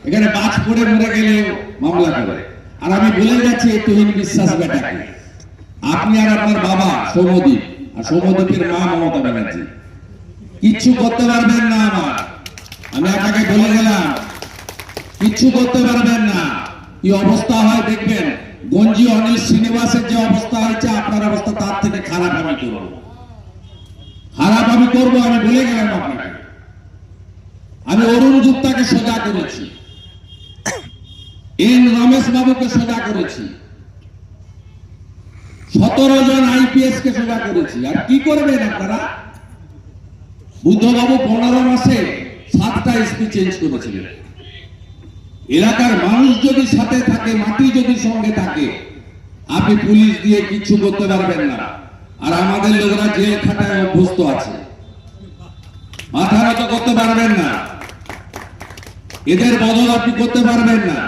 এখানে বাজ পড়ে মরে গেলে মামলা করে। আর আমি বলে যাচ্ছি তুহিন বিশ্বাস বেটাকে, আপনি আর আপনার বাবা সৌম্যদীপ আর সৌম্যদীপের মা মমতা ব্যানার্জি কিচ্ছু করতে পারবেন না। আমি আপনাকে বলে গেলাম কিচ্ছু করতে পারবেন না। কি অবস্থা হয় দেখবেন, গঞ্জি অনিল শ্রীনিবাসের যে অবস্থা হয়েছে আপনার অবস্থা তার থেকে খারাপ আমি করবো, খারাপ আমি করবো। আমি বলে গেলাম আপনাকে, আমি অরুণ গুপ্তাকে সোজা করেছি, এন রমেশ বাবুকে সোজা করেছি, 17 জন আইপিএস কে সোজা করেছি। আর কি করবেন আপনারা? বুদ্ধবাবু 15 মাসে 7টা এসপি চেঞ্জ করেছিলেন। এলাকার মানুষ যদি সাথে থাকে, মাটি যদি সঙ্গে থাকে, আপনি পুলিশ দিয়ে কিচ্ছু করতে পারবেন না। আর আমাদের লোকরা জেল খাটায় অভ্যস্ত আছে, মাথা নত করতে পারবেন না, এদের বদল আপনি করতে পারবেন না।